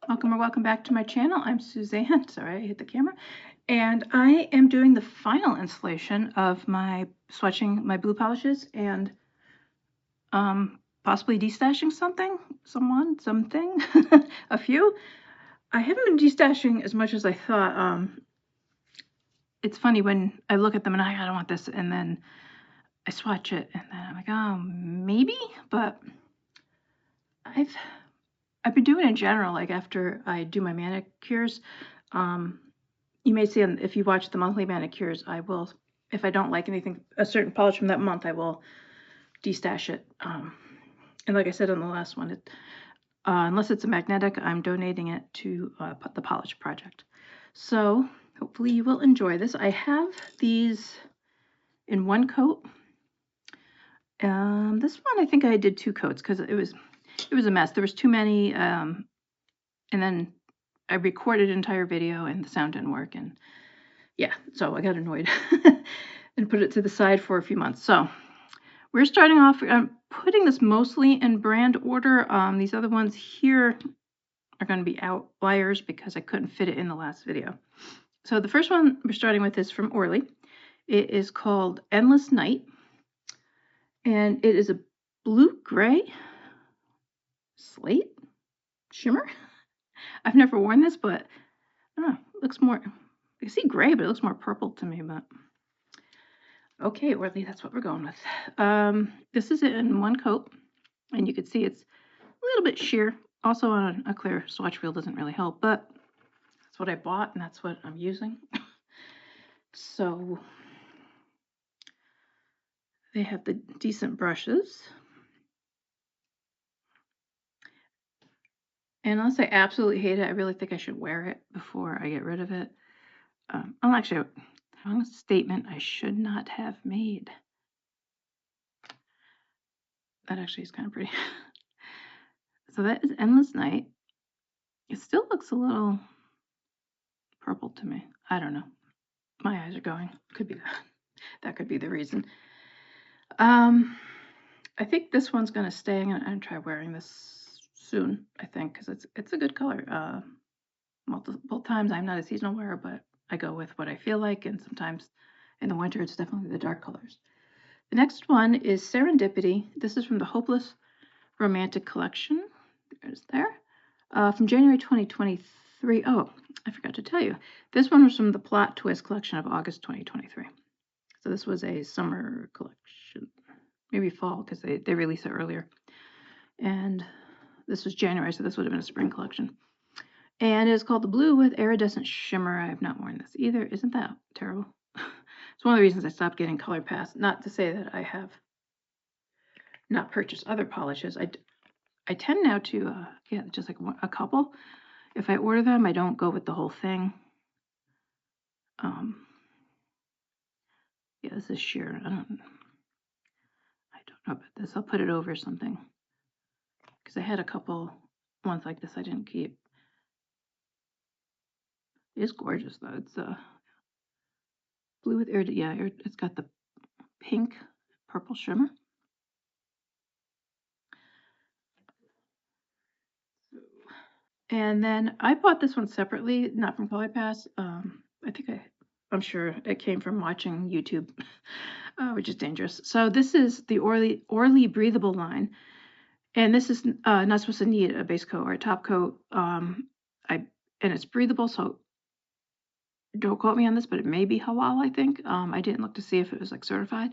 Welcome or welcome back to my channel. I'm Suzanne. Sorry, I hit the camera. And I am doing the final installation of my swatching my blue polishes and possibly destashing something, something, a few. I haven't been destashing as much as I thought. It's funny when I look at them and I don't want this, and then I swatch it and then I'm like, oh, maybe, but I've been doing it in general, like after I do my manicures. You may see if you watch the monthly manicures, I will, if I don't like anything, a certain polish from that month, I will destash it. And like I said on the last one, unless it's a magnetic, I'm donating it to the Polish Project. So hopefully you will enjoy this. I have these in one coat. This one I think I did 2 coats because it was a mess. There was too many, and then I recorded an entire video and the sound didn't work, and yeah, so I got annoyed and put it to the side for a few months. So we're starting off, I'm putting this mostly in brand order. These other ones here are going to be outliers because I couldn't fit it in the last video. So the first one we're starting with is from Orly. It is called Endless Night, and it is a blue-gray slate shimmer. I've never worn this, but I don't know, it looks more, I see gray, but it looks more purple to me, but okay, Orly, that's what we're going with. This is in one coat, and you can see it's a little bit sheer. Also on a clear swatch reel doesn't really help, but that's what I bought, and that's what I'm using. So they have the decent brushes. And unless I absolutely hate it, I really think I should wear it before I get rid of it. I'm actually wrong statement I should not have made. That actually is kind of pretty. So that is Endless Night. It still looks a little purple to me. I don't know. My eyes are going. Could be that. That could be the reason. I think this one's gonna stay. I'm gonna try wearing this soon. I think because it's a good color. Multiple times I'm not a seasonal wearer, but I go with what I feel like, and sometimes in the winter it's definitely the dark colors. The next one is Serendipity. This is from the Hopeless Romantic Collection. There's there. From January 2023. Oh, I forgot to tell you. This one was from the Plot Twist collection of August 2023. So this was a summer collection. Maybe fall, because they released it earlier. And this was January, so this would have been a spring collection. And it is called the Blue with Iridescent Shimmer. I have not worn this either. Isn't that terrible? It's one of the reasons I stopped getting Color Pass. Not to say that I have not purchased other polishes. I tend now to get just like a couple. If I order them, I don't go with the whole thing. Yeah, this is sheer. I don't know about this. I'll put it over something because I had a couple ones like this I didn't keep. It is gorgeous though. It's blue with iridescent. Yeah, it's got the pink purple shimmer. And then I bought this one separately, not from Color Pass. I'm sure it came from watching YouTube, which is dangerous. So this is the Orly breathable line, and this is not supposed to need a base coat or a top coat. And it's breathable, so don't quote me on this, but it may be halal, I think. I didn't look to see if it was like certified.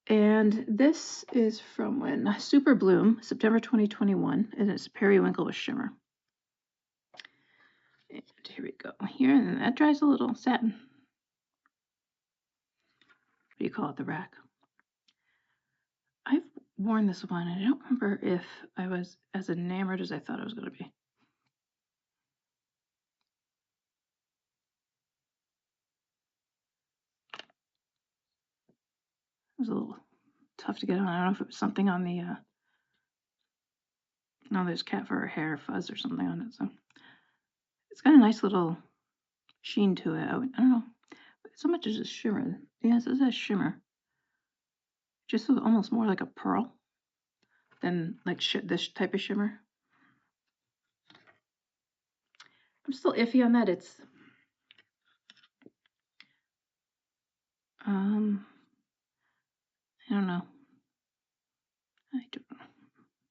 And this is from when? Super Bloom, September 2021, and it's Periwinkle with Shimmer. And here we go. Here, and that dries a little satin. What do you call it? The rack. I've worn this one, and I don't remember if I was as enamored as I thought I was going to be. It was a little tough to get on. I don't know if it was something on the, no, there's cat fur or hair fuzz or something on it. So it's got a nice little sheen to it. I don't know. So much as a shimmer. Yes, it says shimmer. Just almost more like a pearl than like this type of shimmer. I'm still iffy on that. It's I don't know. I don't know.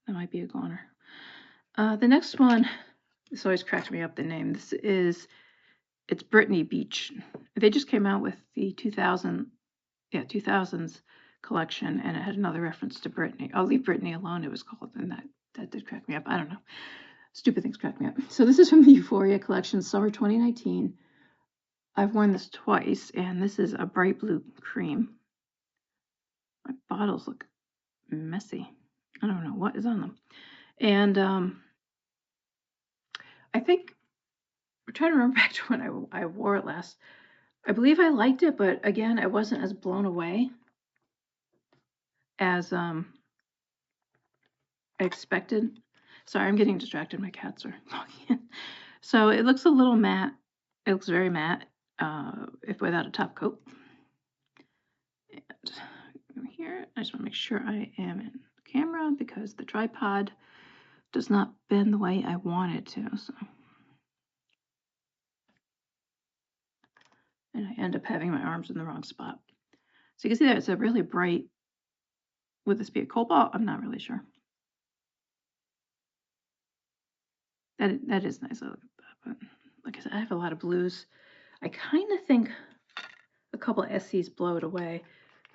That might be a goner. The next one, this always cracks me up, the name. It's Brittany Beach. They just came out with the 2000s collection, and it had another reference to Brittany. I'll leave Brittany alone, it was called, and that did crack me up. I don't know. Stupid things crack me up. So this is from the Euphoria collection, summer 2019. I've worn this twice, and this is a bright blue cream. My bottles look messy. I don't know what is on them. And I think I'm trying to remember back to when I wore it last. I believe I liked it, but again, I wasn't as blown away as I expected. Sorry, I'm getting distracted. My cats are talking. So it looks a little matte. It looks very matte, if without a top coat. And here, I just want to make sure I am in camera because the tripod does not bend the way I want it to. So, and I end up having my arms in the wrong spot. So you can see that it's a really bright. Would this be a cobalt? I'm not really sure. That is nice. I look at that, but like I said, I have a lot of blues. I kind of think a couple of SCs blow it away.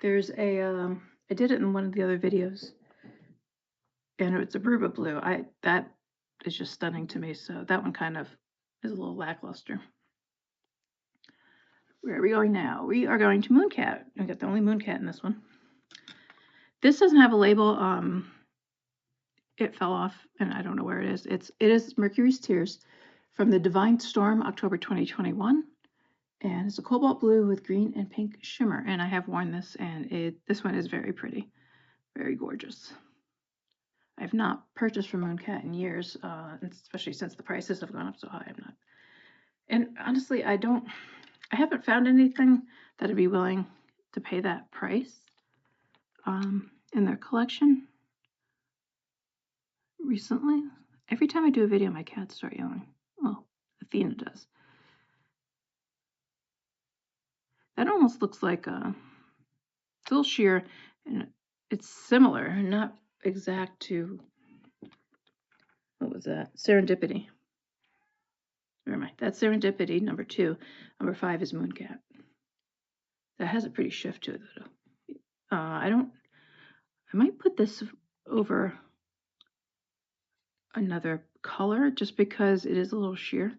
There's a I did it in one of the other videos, and it's a Aruba blue. That is just stunning to me. So that one kind of is a little lackluster. Where are we going now? We are going to Mooncat. I got the only Mooncat in this one. This doesn't have a label. It fell off, and I don't know where it is. It is Mercury's Tears from the Divine Storm, October 2021. And it's a cobalt blue with green and pink shimmer. And I have worn this, and this one is very pretty, very gorgeous. I've not purchased from Mooncat in years, especially since the prices have gone up so high. I'm not. And honestly, I haven't found anything that I'd be willing to pay that price in their collection recently. Every time I do a video, my cats start yelling. Well, Athena does. That almost looks like a little sheer, and it's similar, not exact to, what was that? Serendipity. Never mind. That's Serendipity, number 2. Number 5 is Mooncat. That has a pretty shift to it, though. I might put this over another color just because it is a little sheer.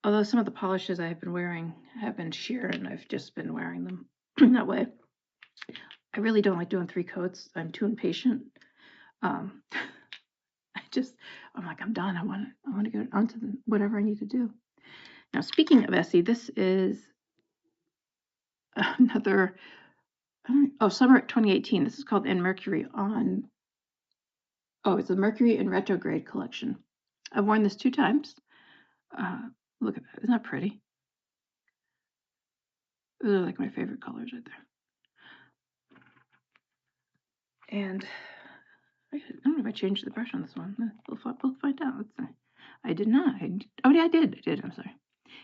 Although some of the polishes I have been wearing have been sheer, and I've just been wearing them that way. I really don't like doing 3 coats. I'm too impatient. I'm like, I'm done. I want to go on to whatever I need to do. Now, speaking of Essie, this is another, summer 2018. This is called In Mercury on, it's a Mercury in Retrograde collection. I've worn this 2 times. Look at that. Isn't that pretty? Those are like my favorite colors right there. And I don't know if I changed the brush on this one. We'll find out. Let's see. I did not. Oh, yeah, I did. I'm sorry.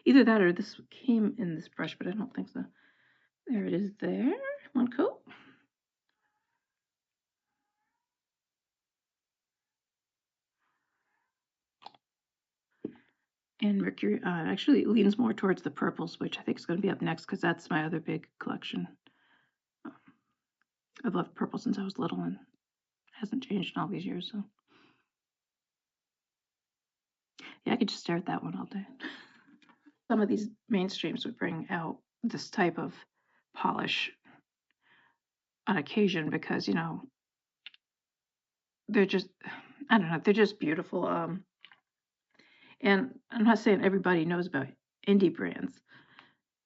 Either that or this came in this brush, but I don't think so. There it is there. One coat. And Mercury actually leans more towards the purples, which I think is going to be up next because that's my other big collection. I've loved purple since I was little and it hasn't changed in all these years. So yeah, I could just stare at that one all day. Some of these mainstreams would bring out this type of polish on occasion because, they're just, I don't know, they're just beautiful. And I'm not saying everybody knows about indie brands,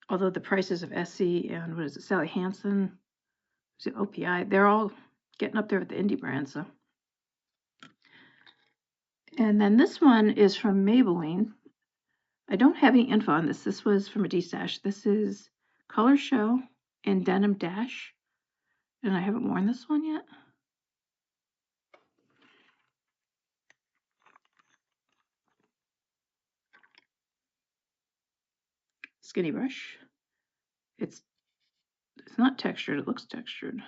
although the prices of Essie and what is it, Sally Hansen, OPI, they're all getting up there with the indie brands. So. And then this one is from Maybelline. I don't have any info on this. This was from a D-Stash. This is Color Show in Denim Dash. And I haven't worn this one yet. skinny brush. It's not textured, it looks textured.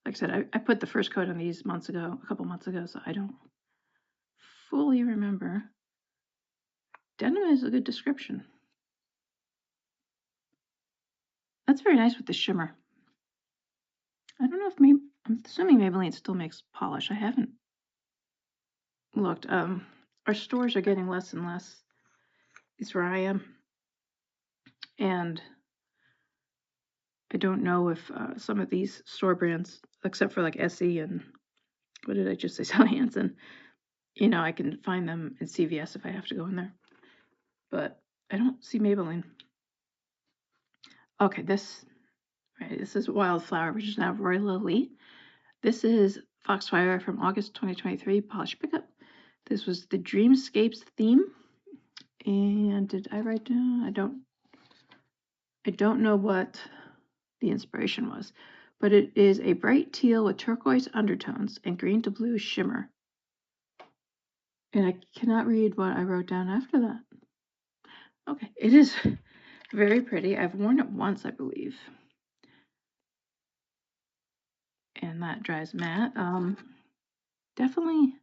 Like I said, I put the first coat on these a couple months ago, so I don't fully remember. Denim is a good description. That's very nice with the shimmer. I don't know if maybe, I'm assuming Maybelline still makes polish. I haven't looked. Our stores are getting less and less. It's where I am. And I don't know if some of these store brands, except for like Essie and what did I just say, Sally Hansen, you know, I can find them in CVS if I have to go in there. But I don't see Maybelline. Okay, this is Wildflower, which is now Roy Lily. This is Foxfire from August 2023, Polish Pickup. This was the Dreamscapes theme. And did I write down? I don't know what the inspiration was, but it is a bright teal with turquoise undertones and green to blue shimmer. And I cannot read what I wrote down after that. Okay, it is very pretty. I've worn it once, I believe. And that dries matte. Definitely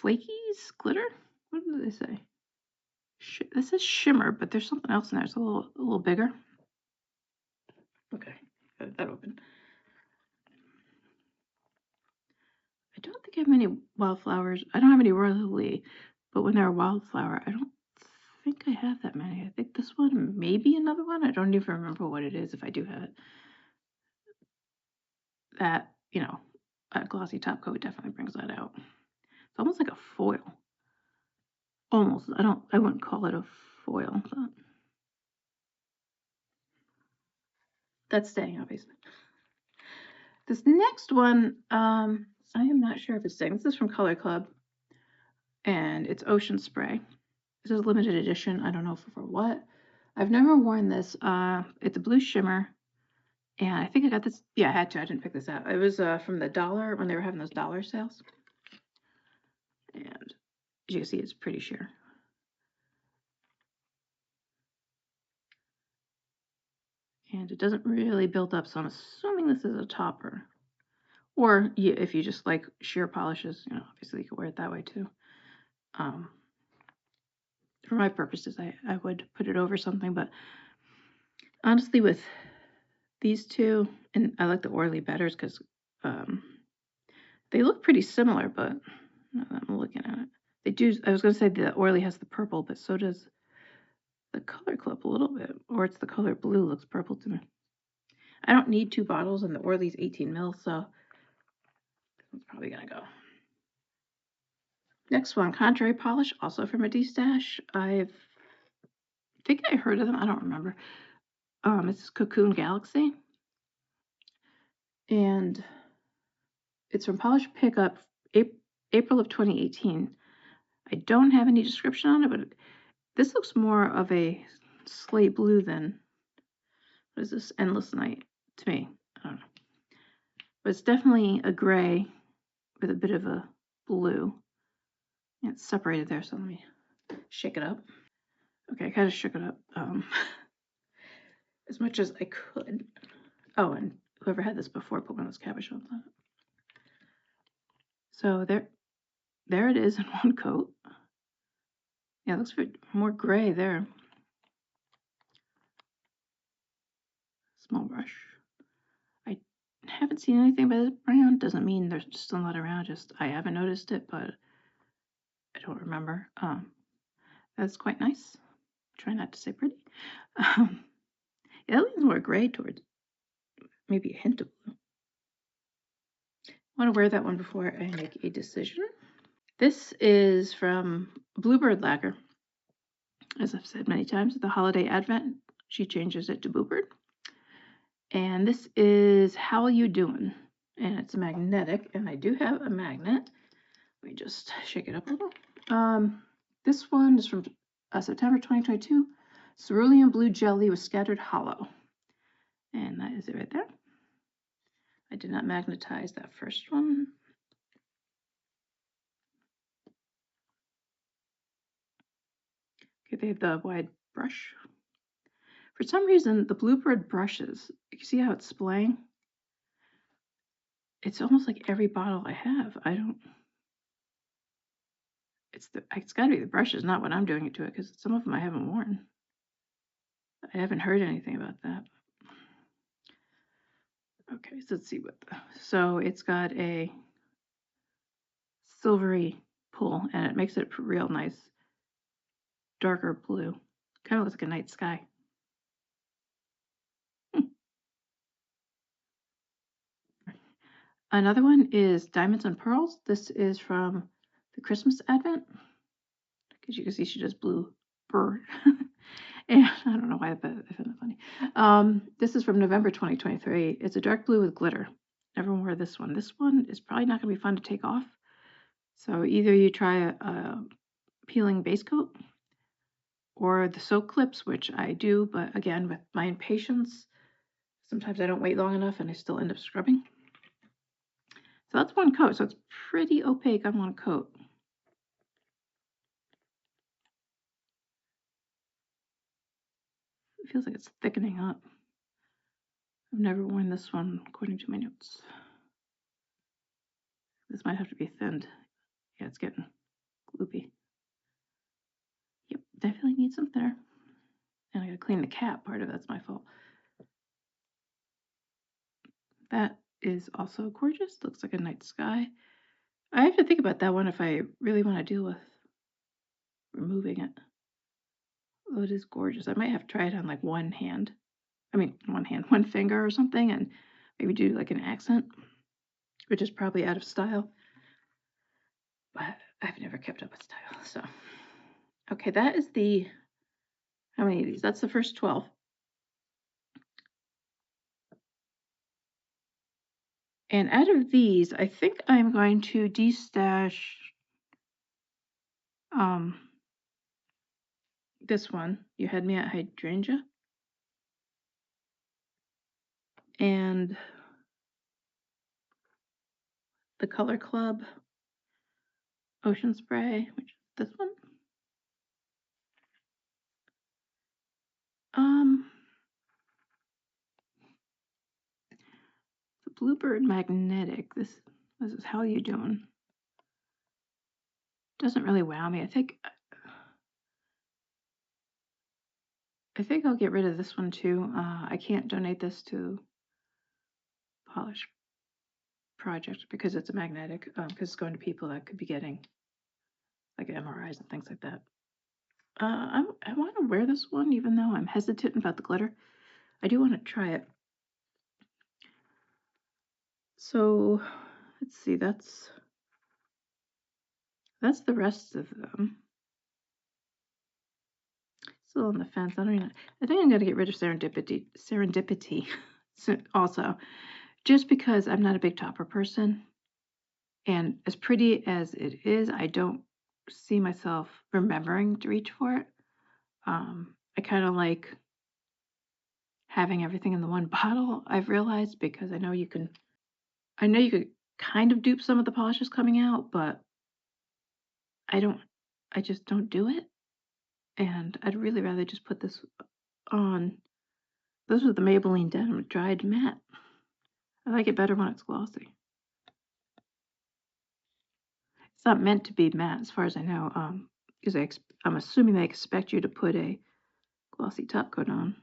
flakies, glitter. What do they say? This is shimmer, but there's something else in there. It's a little bigger. Okay, got that open. I don't think I have many wildflowers. I don't have any Royal Lily, but when they're a wildflower, I don't think I have that many. I think this one, maybe another one. I don't even remember what it is if I do have it. That, you know, a glossy top coat definitely brings that out. It's almost like a foil. Almost. I wouldn't call it a foil, but that's staying, obviously. This next one, I am not sure if it's staying. This is from Color Club, and it's Ocean Spray. This is a limited edition. I don't know for what. I've never worn this. It's a blue shimmer, and I think I got this. Yeah, I had to. I didn't pick this out. It was from the dollar when they were having those dollar sales. And as you can see, it's pretty sheer. And it doesn't really build up, so I'm assuming this is a topper. Or if you just like sheer polishes, you know, obviously you can wear it that way too. For my purposes, I would put it over something, but honestly, with these two, and I like the Orly better because they look pretty similar, but now that I'm looking at it, they do. I was going to say the Orly has the purple, but so does the Color Club a little bit, or it's the color blue looks purple to me. I don't need 2 bottles, and the Orly's 18 ml, so it's probably going to go. Next one, Contrary Polish, also from a D-Stash. I think I heard of them. I don't remember. It's Cocoon Galaxy. And it's from Polish Pickup, April of 2018. I don't have any description on it, but this looks more of a slate blue than, what is this, Endless Night to me. I don't know. But it's definitely a gray with a bit of a blue. Yeah, it's separated there, so let me shake it up. Okay, I kind of shook it up as much as I could. Oh, and whoever had this before put one of those cabochons on it. So there it is in one coat. Yeah, it looks more gray there. Small brush. I haven't seen anything by this brand. Doesn't mean they're still not around. Just I haven't noticed it, but I don't remember. That's quite nice. Try not to say pretty. Yeah, that leans more gray towards maybe a hint of blue. I want to wear that one before I make a decision. This is from Bluebird Lacquer. As I've said many times, the holiday advent, she changes it to Bluebird. And this is How You Doing? And it's magnetic, and I do have a magnet. Let me just shake it up a little. This one is from September 2022. Cerulean Blue Jelly with Scattered Hollow. And that is it right there. I did not magnetize that first one. Okay, they have the wide brush. For some reason, the Bluebird brushes, you see how it's splaying? It's almost like every bottle I have. I don't, it's got to be the brushes, not what I'm doing it to it, because some of them I haven't worn. I haven't heard anything about that. Okay, so let's see so it's got a silvery pull, and it makes it real nice, darker blue. Kind of looks like a night sky. Another one is Diamonds and Pearls. This is from the Christmas Advent, because you can see she does blue bird. And I don't know why, but I found that funny. This is from November 2023. It's a dark blue with glitter. Never wore this one. This one is probably not going to be fun to take off. So either you try a peeling base coat or the soak clips, which I do, but again, with my impatience, sometimes I don't wait long enough and I still end up scrubbing. So that's one coat. So it's pretty opaque on one coat. It feels like it's thickening up. I've never worn this one according to my notes. This might have to be thinned. Yeah, it's getting gloopy. Yep, definitely need some thinner. And I gotta clean the cap. Part of that's my fault. That is also gorgeous. Looks like a night sky. I have to think about that one if I really want to deal with removing it. Oh, it is gorgeous. I might have to try it on like one hand. I mean, one finger or something, and maybe do like an accent, which is probably out of style. But I've never kept up with style, so. Okay, that is the, how many of these? That's the first 12. And out of these, I think I'm going to destash this one. You Had Me at Hydrangea. And the Color Club Ocean Spray, which is this one. The Bluebird Magnetic. This is How You Doing. Doesn't really wow me. I think I'll get rid of this one too. I can't donate this to Polish Project because it's a magnetic, because it's going to people that could be getting like MRIs and things like that. I want to wear this one even though I'm hesitant about the glitter. I do want to try it. So let's see, that's the rest of them. Still on the fence. I think I'm going to get rid of serendipity also, just because I'm not a big topper person. And as pretty as it is, I don't see myself remembering to reach for it. I kind of like having everything in the one bottle, I've realized, because I know you could kind of dupe some of the polishes coming out, but I just don't do it. And I'd really rather just put this on. Those are the Maybelline Denim Dried Matte. I like it better when it's glossy. It's not meant to be matte, as far as I know, because I'm assuming they expect you to put a glossy top coat on.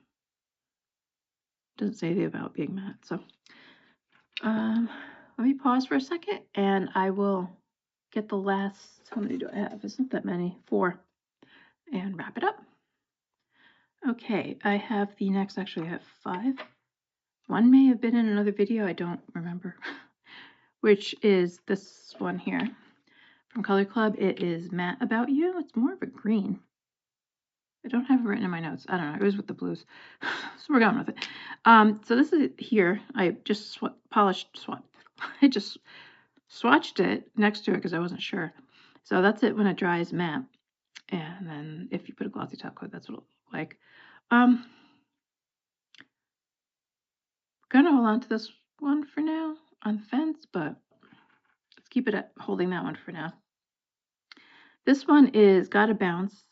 Doesn't say anything about being matte. So let me pause for a second, and I will get the last. How many do I have? It's not that many. 4, and wrap it up. Okay, I have the next. Actually, I have 5. One may have been in another video. I don't remember. Which is this one here from Color Club. It is Matte About You. It's more of a green. I don't have it written in my notes. I don't know. It was with the blues. So we're going with it. So this is it here. I just I just swatched it next to it because I wasn't sure. So that's it when it dries matte. And then if you put a glossy top coat, that's what it'll look like. Gonna hold on to this one for now on the fence, but let's keep it at holding that one for now. This one is Gotta Bounce.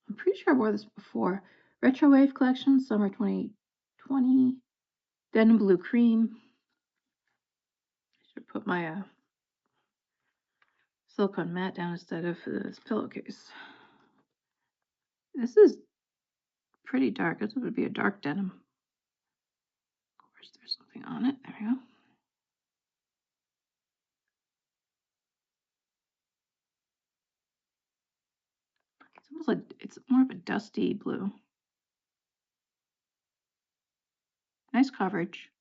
I'm pretty sure I wore this before. Retro Wave Collection, Summer 2020. Denim Blue Cream. I should put my silicone mat down instead of this pillowcase. This is pretty dark. This would be a dark denim. Of course, there's something on it. There we go. It's almost like it's more of a dusty blue. Nice coverage.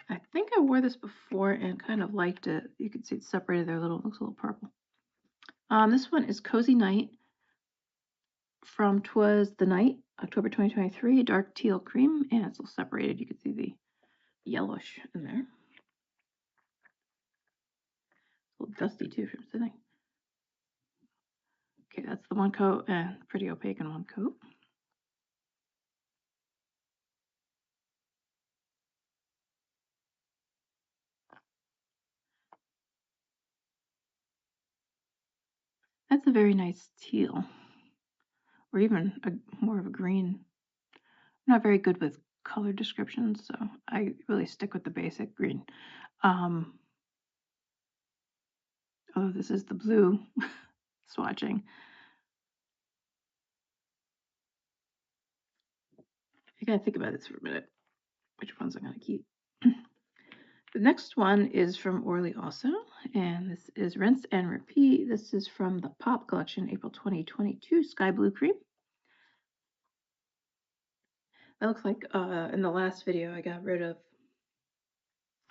I think I wore this before and kind of liked it. You can see it's separated there a little. It looks a little purple. This one is Cozy Night from 'Twas the Night, October 2023, dark teal cream, and it's all separated. You can see the yellowish in there. It's a little dusty too from sitting. Okay, that's the one coat, and pretty opaque in one coat. That's a very nice teal, or even more of a green. I'm not very good with color descriptions, so I really stick with the basic green. Oh, this is the blue swatching. I gotta think about this for a minute. Which ones I'm gonna keep? The next one is from Orly also, and this is Rinse and Repeat. This is from the Pop Collection, April 2022, Sky Blue Cream. That looks like in the last video I got rid of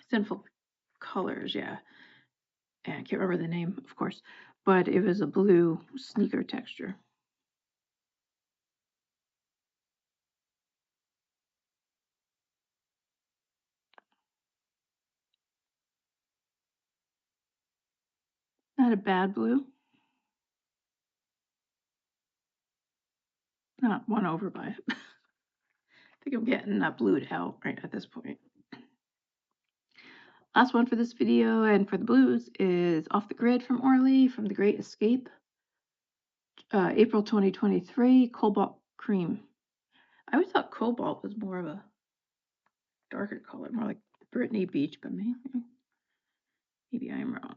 Sinful Colors, yeah. And I can't remember the name, of course, but it was a blue sneaker texture. Not a bad blue. Not won over by it. I think I'm getting blued out right at this point. Last one for this video and for the blues is Off the Grid from Orly from The Great Escape. April 2023, Cobalt Cream. I always thought cobalt was more of a darker color, more like Brittany Beach, but maybe I'm wrong.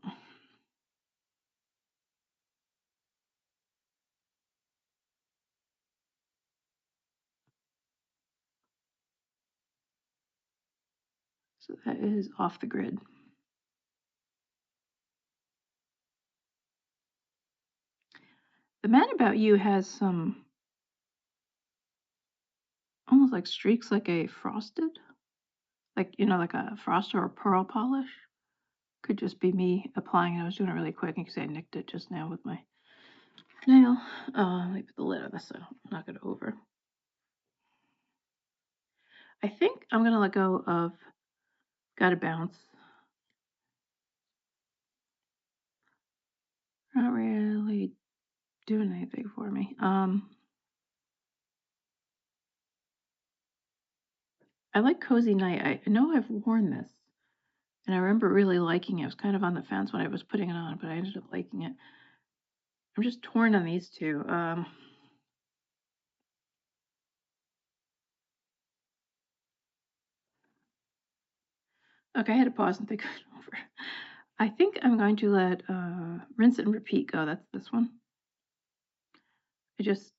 So that is Off the Grid. The Mad About You has some almost like streaks, like a frosted, like, you know, like a frost or a pearl polish. Could just be me applying it. I was doing it really quick. You can see I nicked it just now with my nail. Let me put the lid on this so I'm not going over. I think I'm going to let go of Gotta Bounce. Not really doing anything for me. I like Cozy Night. I know I've worn this, and I remember really liking it. I was kind of on the fence when I was putting it on, but I ended up liking it. I'm just torn on these two. Okay, I had to pause and think it over. I think I'm going to let Rinse and Repeat go. That's this one. I just,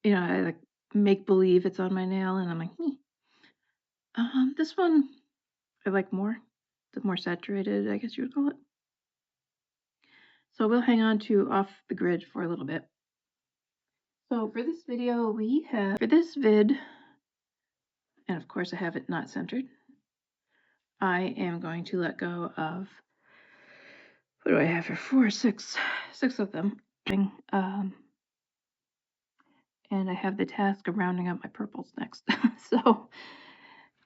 you know, I like make believe it's on my nail, and I'm like, this one I like more. The more saturated, I guess you would call it. So we'll hang on to Off the Grid for a little bit. So for this video, for this vid, and of course I have it not centered, I am going to let go of, what do I have here? Six of them. And I have the task of rounding up my purples next. So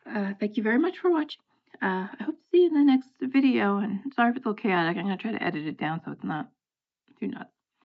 thank you very much for watching. I hope to see you in the next video, and sorry if it's a little chaotic. I'm going to try to edit it down so it's not too nuts.